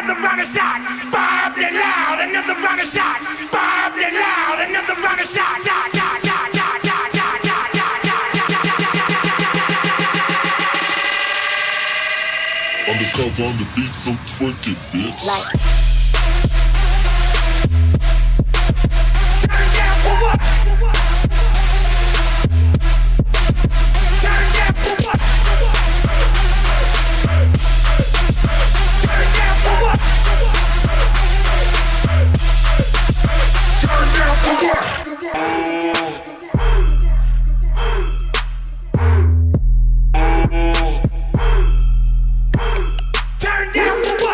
another round of shots. Bob it loud, another round of shots. Bob it loud, another round of shots. Shot, shot, shot, shot, shot, shot, shot, shot, shot, shot. Undercover on the beat, so twerk it, bitch. Like. Turn down for what? Turn down for what? Turn down for what? Turn down for what?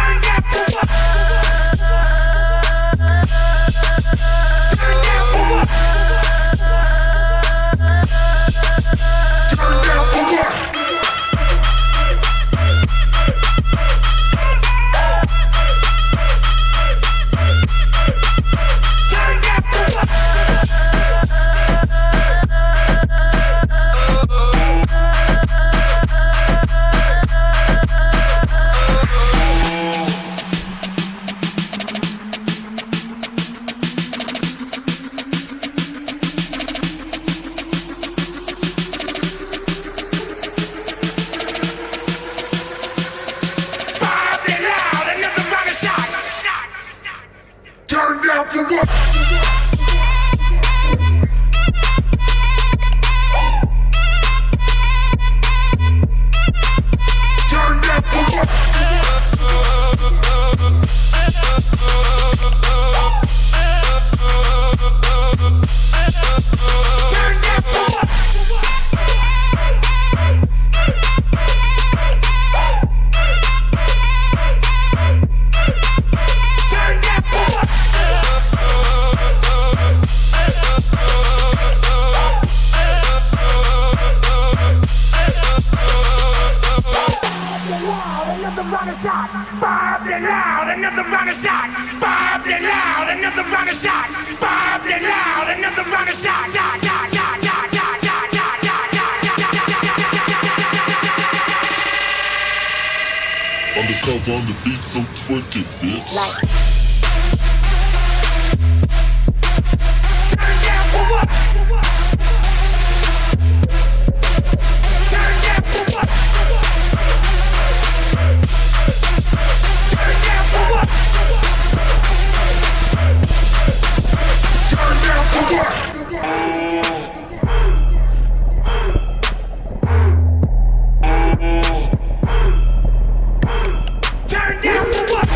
Turn down for what? Undercover on the beat, so twerk it, bitch. Like. Turn down for what? Turn down for what? Turn down for what? Turn down for what? Turn down for what?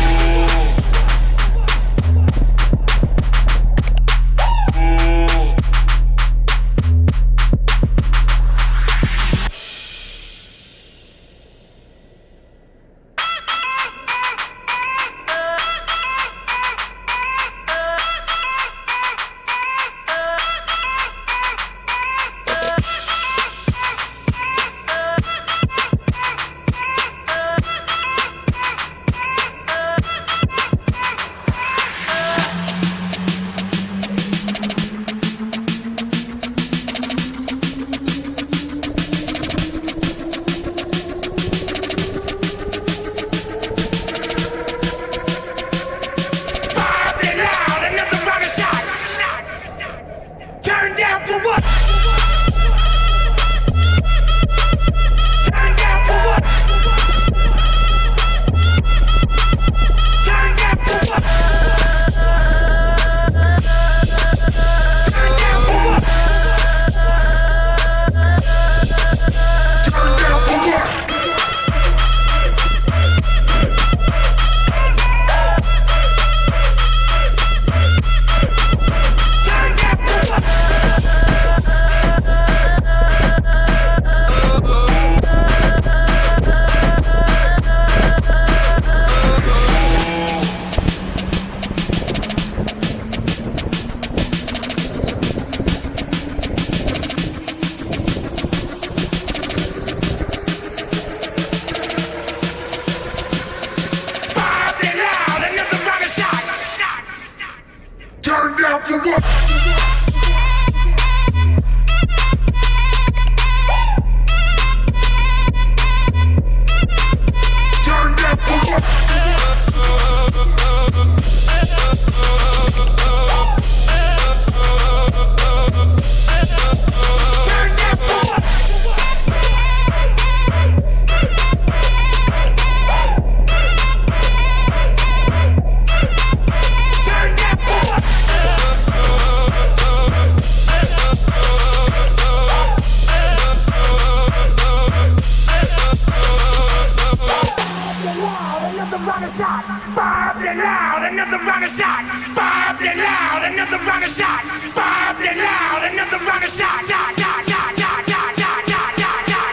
shot. Bob it loud, another rocket shot. Bob it loud, another rocket shot. Shot, shot, shot, shot, shot, shot, shot, shot, shot, shot.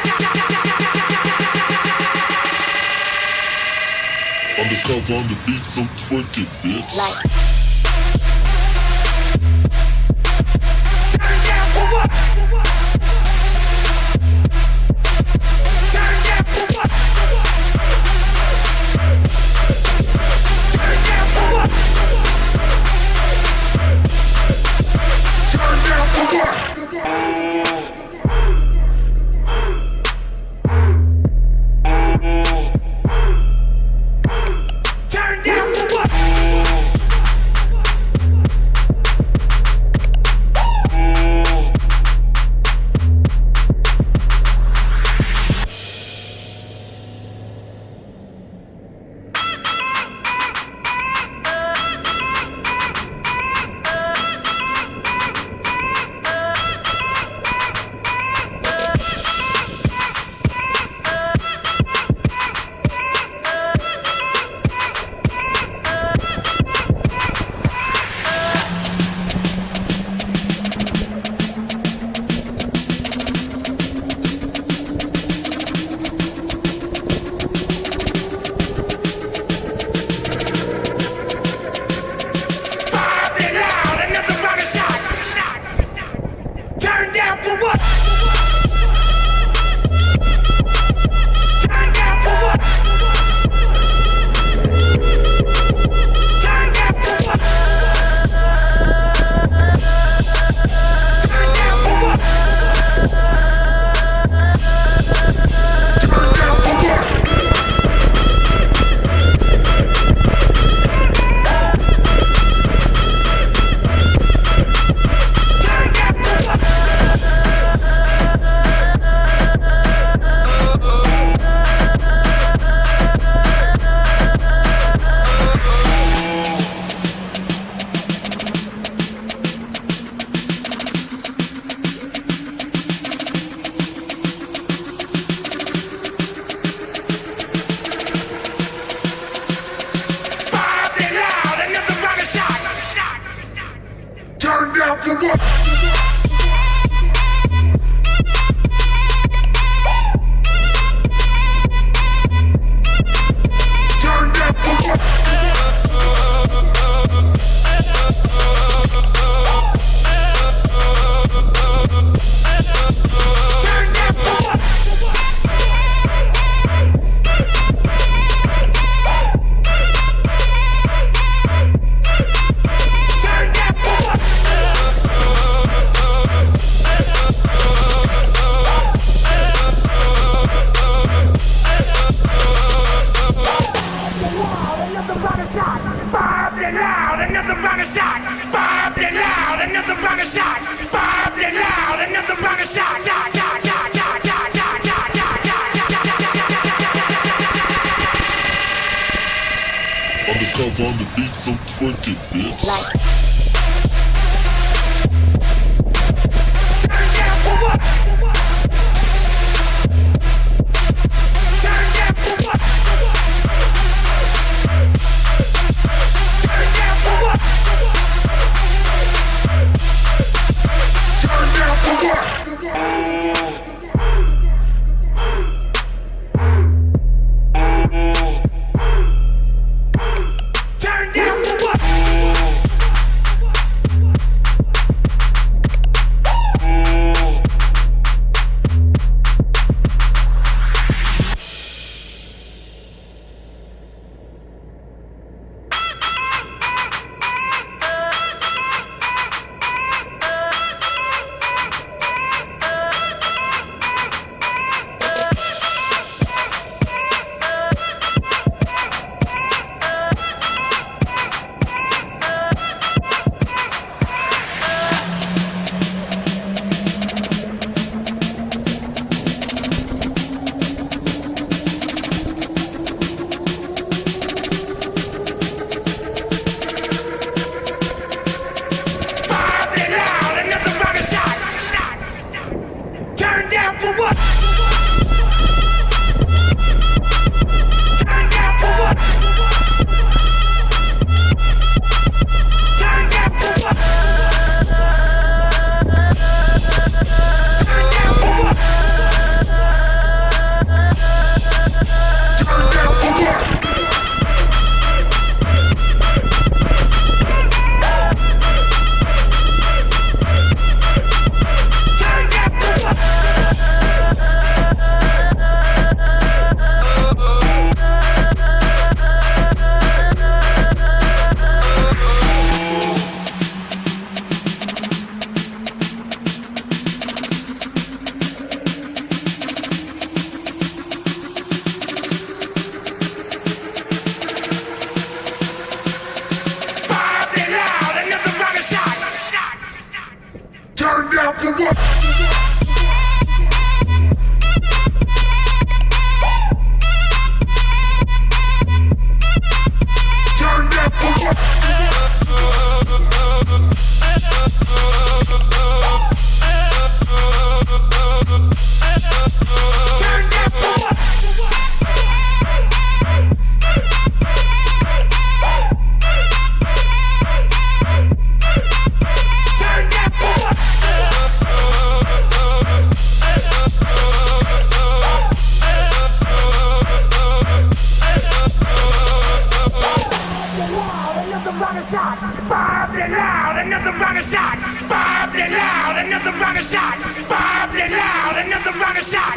Undercover on the beat, so twerk it, bitch. Turn down for what? Turn down for what? Turn down for what? Turn down for what? Turn down for what? Turn down for what? Turn down for what? Turn down for what? Undercover on the beat, so twerk it, bitch. Turn down for what? Turn down for what? Turn down for what? Turn down for what? Turn down for what?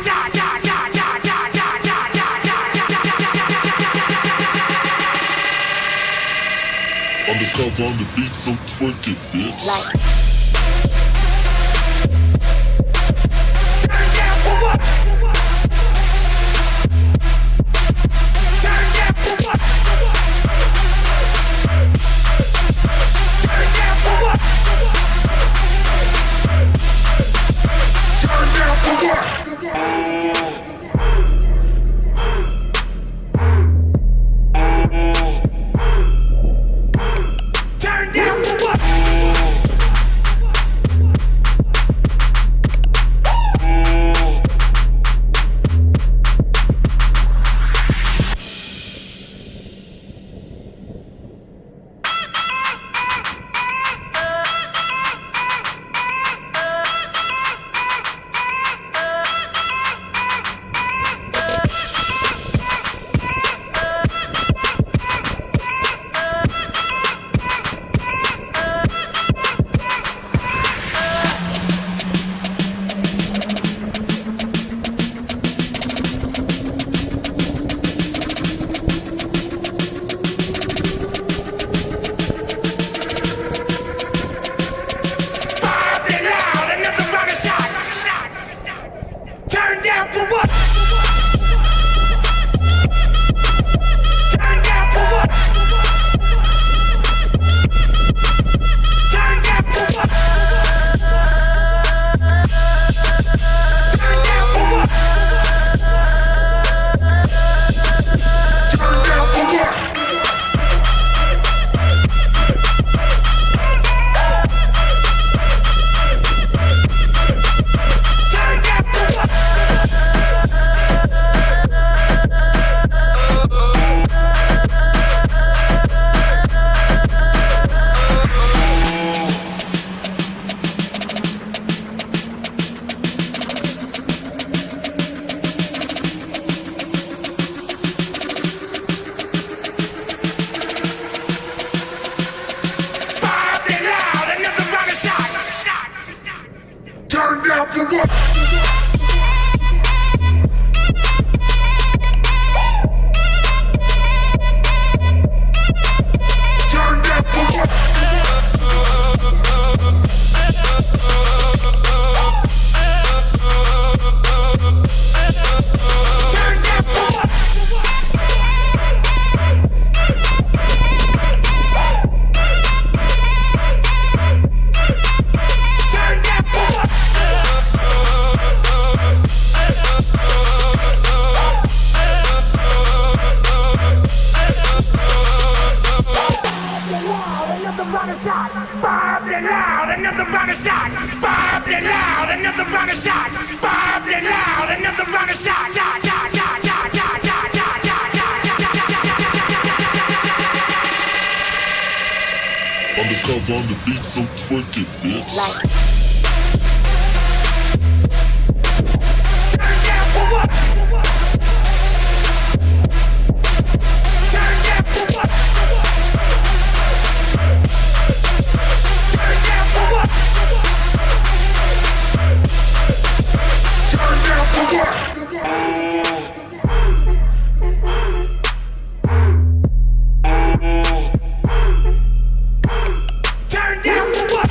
shot. Undercover on the beat, so twerk it, bitch. Like. Turn down for what? Turn down for what? Turn down for what? Turn down for what? Turn down for what? Turn down for what? Turn down for what? Turn down for what? Turn down for what? Turn down for what? Turn down for what? Turn down for what? Turn down for what? Turn down for what? Another round of shots. Bob it loud, another round of shots. Bob it loud, another round of shots. Bob it loud, another round of shots. Undercover on the beat, so twerk it, bitch. Like. Turn down for what? Turn down for what? Turn down for what? Turn down for what? Turn down for what?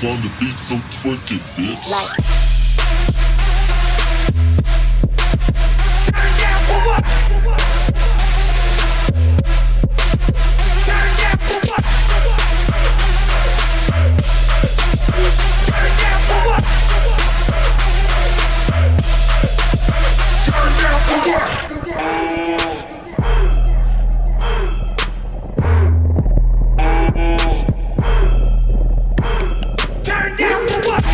on the beat, so twerk it, bitch. Like, Turn down for what? Turn down for what? Turn down for what? Turn down for what? Turn down for what? Turn down for what? Turn down for what?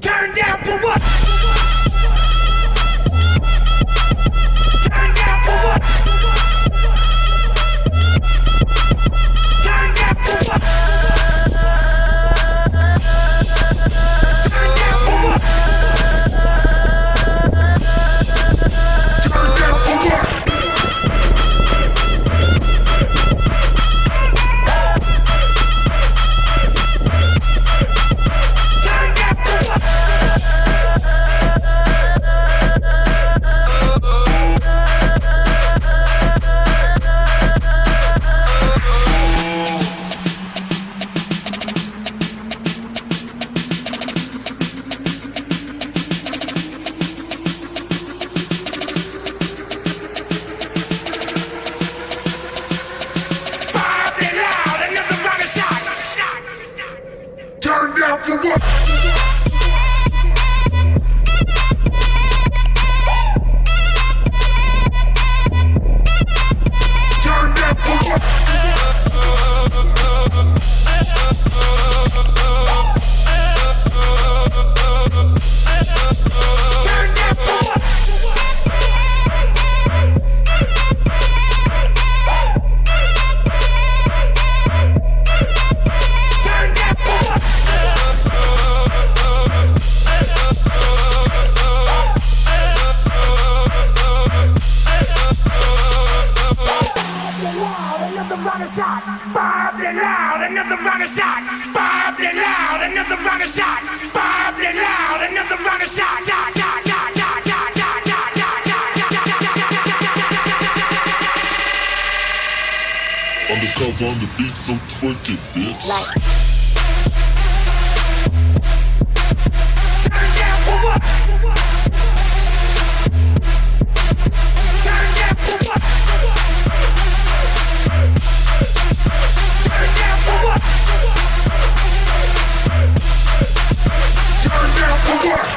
Turn down for what? Turn down for what? Turn down for what? Turn down for what? Turn down for what? Turn down for what? Turn down for what? Another rocket shot. Bob it loud, another rocket shot. Bob it loud, another rocket shot. Bob it loud, another rocket shot. Shot, shot, shot, shot, shot, shot, shot, shot, shot. Undercover on the beat, so twerk it, bitch. like, Turn down for what? Turn down for what? Turn down for what? Turn down for what?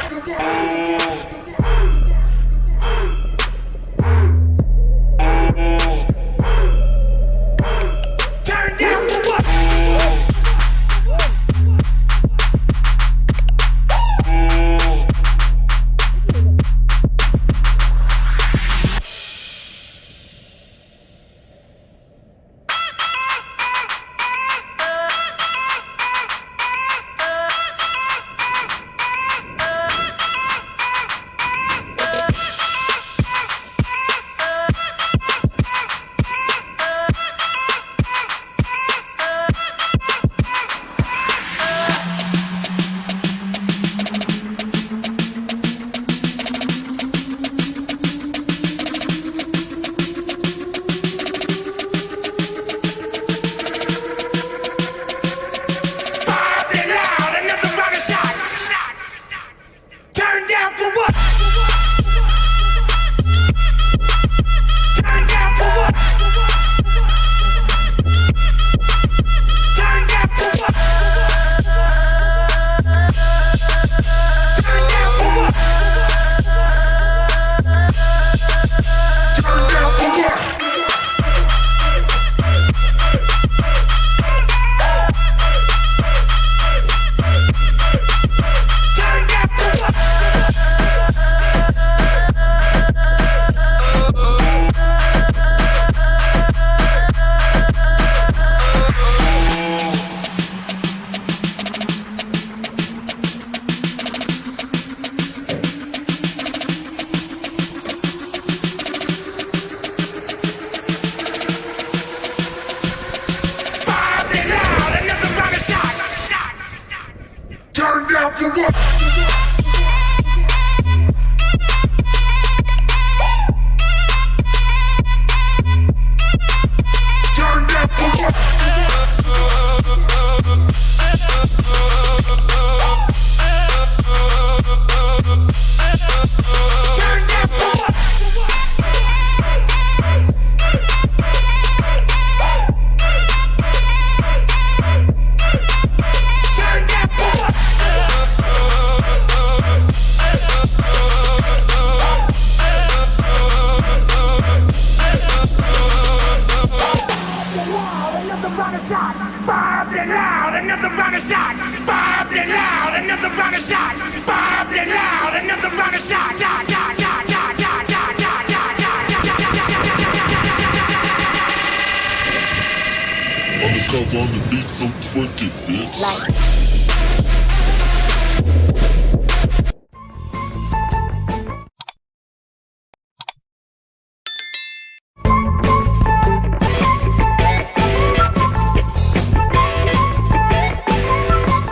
Turn down for what? Bob it loud, another round of shots. Bob it loud, another round of shots. Bob it loud, another round of shots. On the cover on the beat, so twerk it, bitch. Like